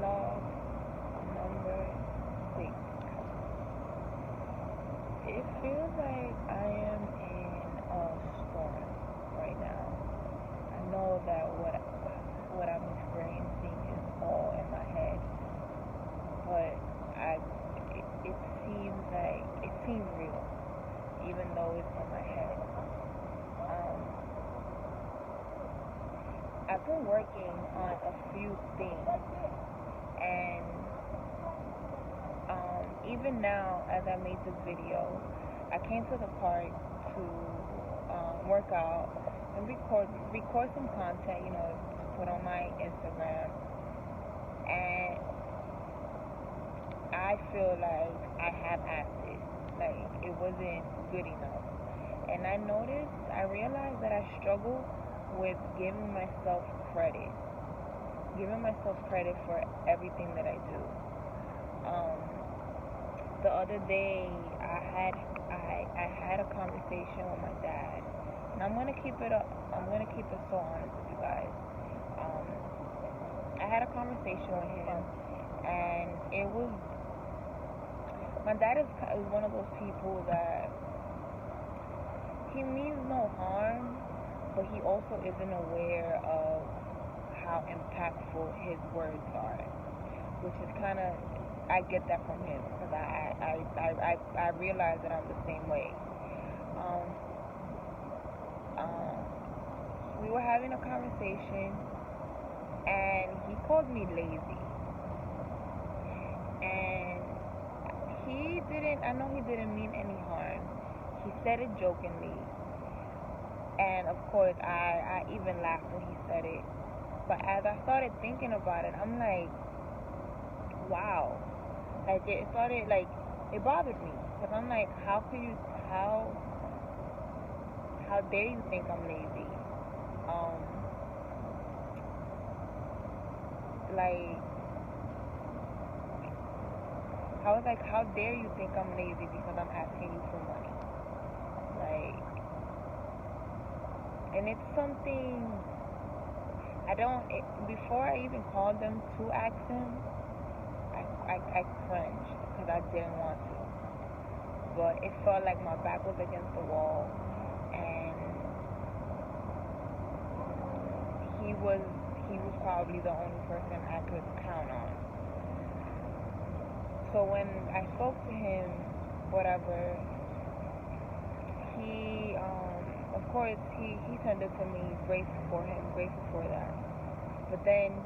vlog number 6. It feels like I am in a storm right now. I know that what I'm experiencing is all in my head, but it seems real, even though it's in my head. I've been working on a few things, and even now, as I made this video, I came to the park to work out and record some content, to put on my Instagram, and I feel like I have acid, like it wasn't good enough. And I realized that I struggle with giving myself credit for everything that I do. The other day I had a conversation with my dad, and I'm gonna keep it so honest with you guys. I had a conversation with him, and my dad is one of those people that he means no harm, but he also isn't aware of how impactful his words are, which is kind of, I get that from him, because I realize that I'm the same way. We were having a conversation, and he called me lazy, and I know he didn't mean any harm. He said it jokingly, and of course I even laughed when he said it. But as I started thinking about it, I'm like, wow. Like, it bothered me, because I'm like, how dare you think I'm lazy? I was like, how dare you think I'm lazy because I'm asking you for money? And it's something before I even called them to ask him, I cringed, because I didn't want to. But it felt like my back was against the wall, and he was probably the only person I could count on. So when I spoke to him, whatever, he, of course, he sent it to me, grateful for that. But then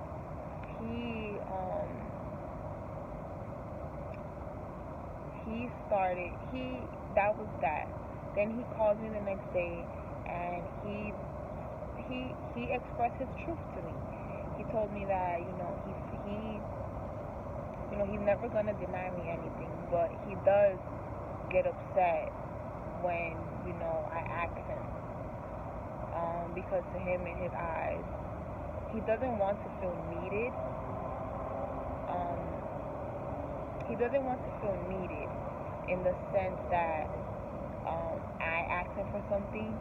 that was that. Then he called me the next day, and he expressed his truth to me. He told me that, he's never gonna deny me anything, but he does get upset when, I ask him. Because to him, in his eyes, he doesn't want to feel needed. He doesn't want to feel needed in the sense that I ask him for something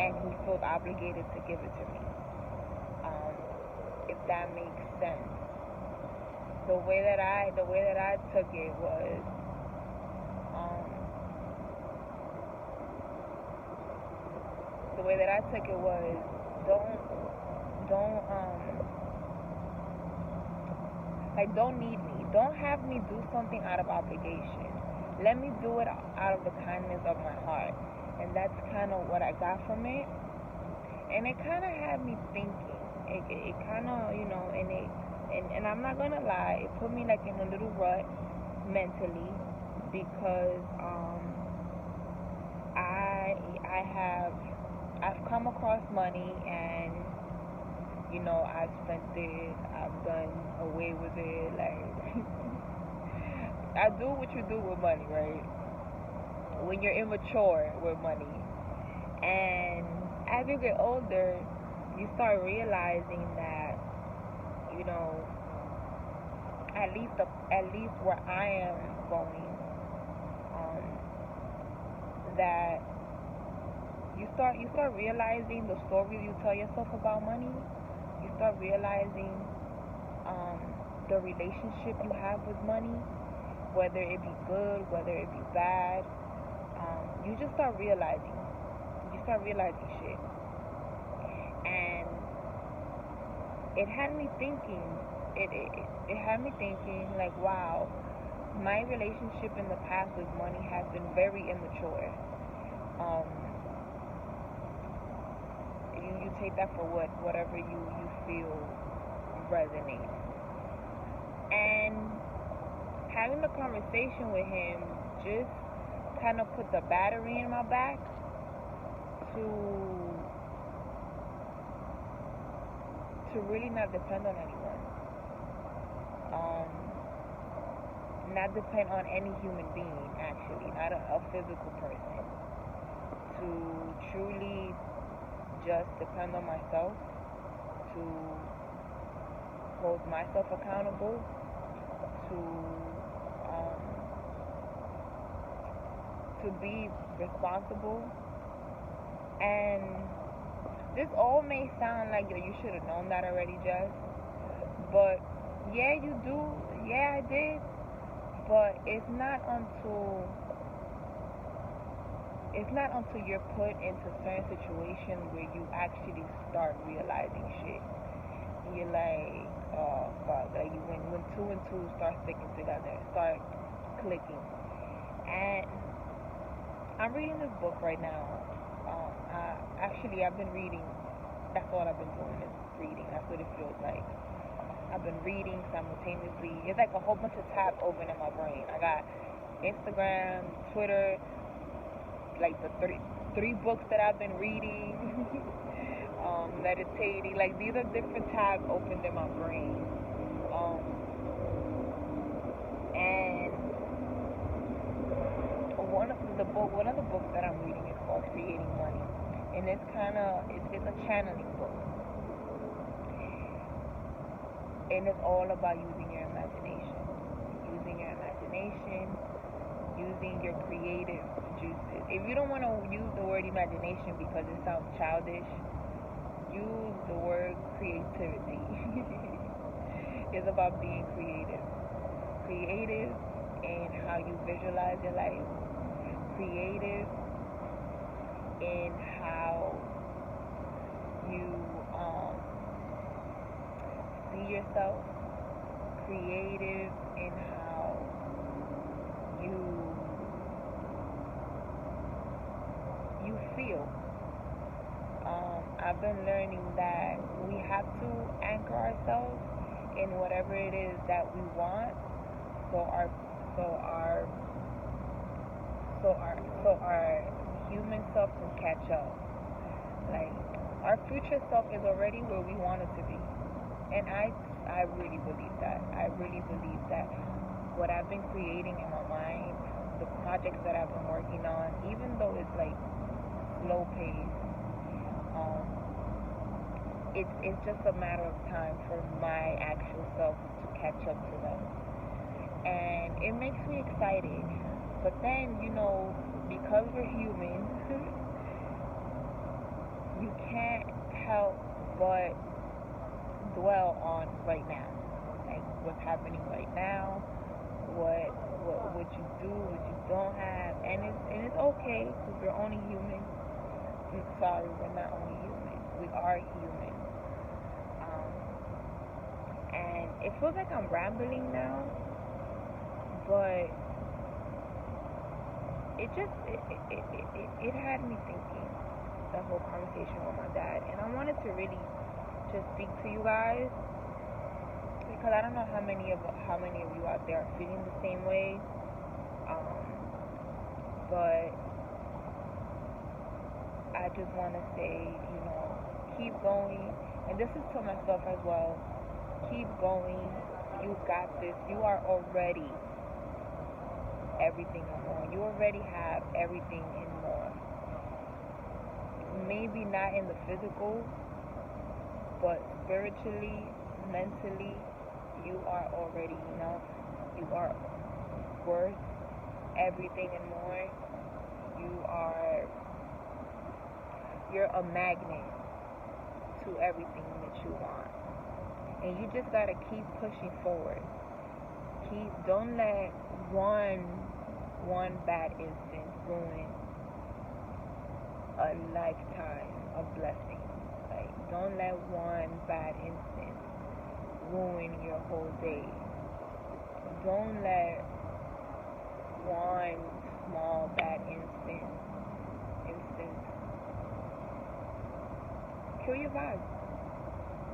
and he feels obligated to give it to me. If that makes sense. The way that I took it was, don't need me. Don't have me do something out of obligation. Let me do it out of the kindness of my heart. And that's kind of what I got from it. And it kind of had me thinking. It kind of, and I'm not gonna lie, it put me like in a little rut mentally, because I've come across money, and I've spent it, I've done away with it, like I do what you do with money, right? When you're immature with money. And as you get older, you start realizing that, at least where I am going, that you start realizing the stories you tell yourself about money. You start realizing the relationship you have with money, whether it be good, whether it be bad, you just start realizing. You start realizing shit. And it had me thinking, it had me thinking, like, wow, my relationship in the past with money has been very immature. You take that for whatever you feel resonates. And having the conversation with him just kind of put the battery in my back to really not depend on anyone. Not depend on any human being, actually, not a physical person. To truly just depend on myself, to hold myself accountable, to be responsible. And this all may sound like, yo, you should have known that already, Jess. But yeah, you do. Yeah, I did. But it's not until you're put into certain situations where you actually start realizing shit. You're like, oh fuck, like when two and two start sticking together, start clicking. And I'm reading this book right now. I've been reading. That's all I've been doing is reading. That's what it feels like. I've been reading simultaneously. It's like a whole bunch of tabs open in my brain. I got Instagram, Twitter, like the three books that I've been reading, meditating. Like, these are different tabs opened in my brain. And one of the books that I'm reading is called Creating Money, and it's a channeling book, and it's all about using your imagination, using your creative juices. If you don't want to use the word imagination because it sounds childish, use the word creativity. It's about being creative in how you visualize your life, creative in how you see yourself, creative in how you feel. I've been learning that we have to anchor ourselves in whatever it is that we want, so our human self can catch up. Like, our future self is already where we want it to be, and I really believe that. I really believe that what I've been creating in my mind, the projects that I've been working on, even though it's like slow pace, it's just a matter of time for my actual self to catch up to them. And it makes me excited. But then, because we're human, you can't help but dwell on right now. Like, what's happening right now, what you do, what you don't have. And it's okay, because we're only human. Sorry, we're not only human. We are human. And it feels like I'm rambling now, but it had me thinking, the whole conversation with my dad, and I wanted to really just speak to you guys, because I don't know how many of you out there are feeling the same way, but I just want to say, keep going. And this is to myself as well. Keep going. You got this. You are already everything and more. You already have everything and more. Maybe not in the physical, but spiritually, mentally, you are already enough. You are worth everything and more. You're a magnet to everything that you want. And you just gotta keep pushing forward. Don't let one bad instance ruin a lifetime of blessings. Like, don't let one bad instance ruin your whole day. Don't let one small bad instance kill your vibe.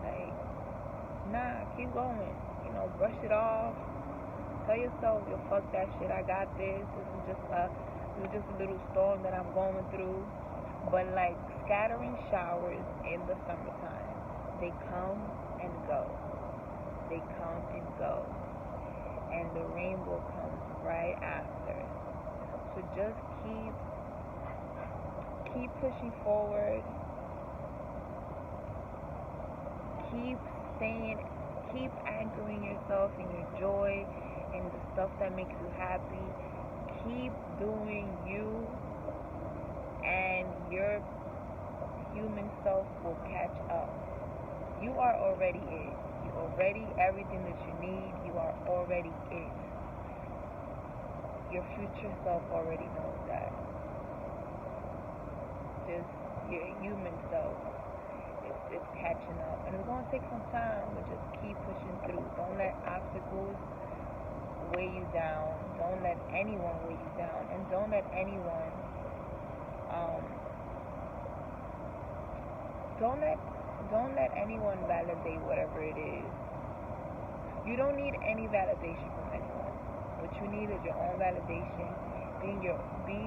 Like, nah, keep going. Brush it off. Tell yourself, yo, fuck that shit. I got this. This is just a little storm that I'm going through. But like scattering showers in the summertime, they come and go. They come and go, and the rainbow comes right after. So just keep pushing forward. Keep anchoring yourself in your joy and the stuff that makes you happy. Keep doing you, and your human self will catch up. You are already it. You're already everything that you need. You are already it. Your future self already knows that. Just your human self. It's catching up, and it's going to take some time, but just keep pushing through. Don't let obstacles weigh you down. Don't let anyone weigh you down, and don't let anyone don't let anyone validate whatever it is. You don't need any validation from anyone. What you need is your own validation. Be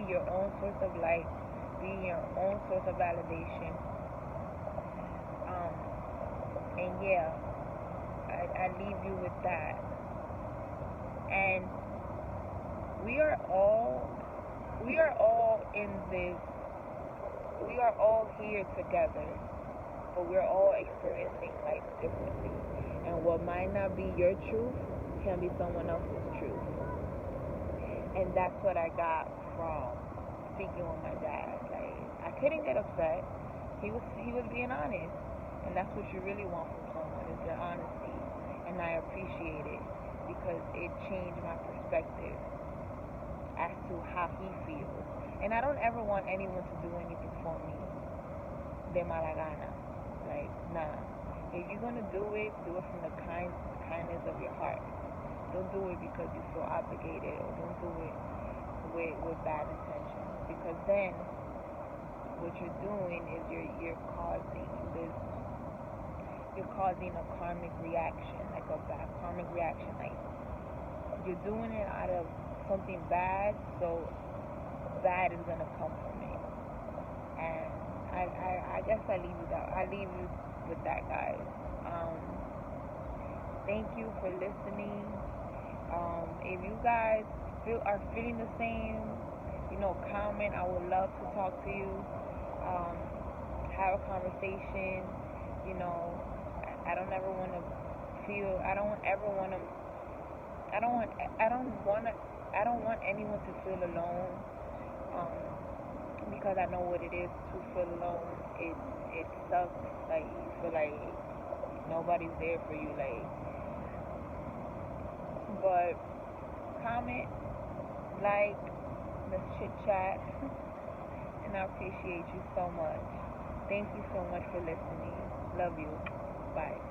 your own source of light. Be your own source of validation. And yeah, I leave you with that. And we are all in this. We are all here together, but we're all experiencing life differently. And what might not be your truth can be someone else's truth. And that's what I got from speaking with my dad. Like, I couldn't get upset. He was being honest. And that's what you really want from someone, is their honesty. And I appreciate it, because it changed my perspective as to how he feels. And I don't ever want anyone to do anything for me de mala gana. Like, nah. If you're going to do it from the kindness of your heart. Don't do it because you feel obligated, or don't do it with bad intentions. Because then what you're doing is you're causing a karmic reaction, like a bad karmic reaction. Like, you're doing it out of something bad, so bad is gonna come from it. And I guess I leave you with that, guys. Thank you for listening. If you guys are feeling the same, comment. I would love to talk to you. Have a conversation. I don't want anyone to feel alone, because I know what it is to feel alone. It sucks. Like, you feel like nobody's there for you. Like, but comment, like, let's chit chat, and I appreciate you so much. Thank you so much for listening. Love you. Bye.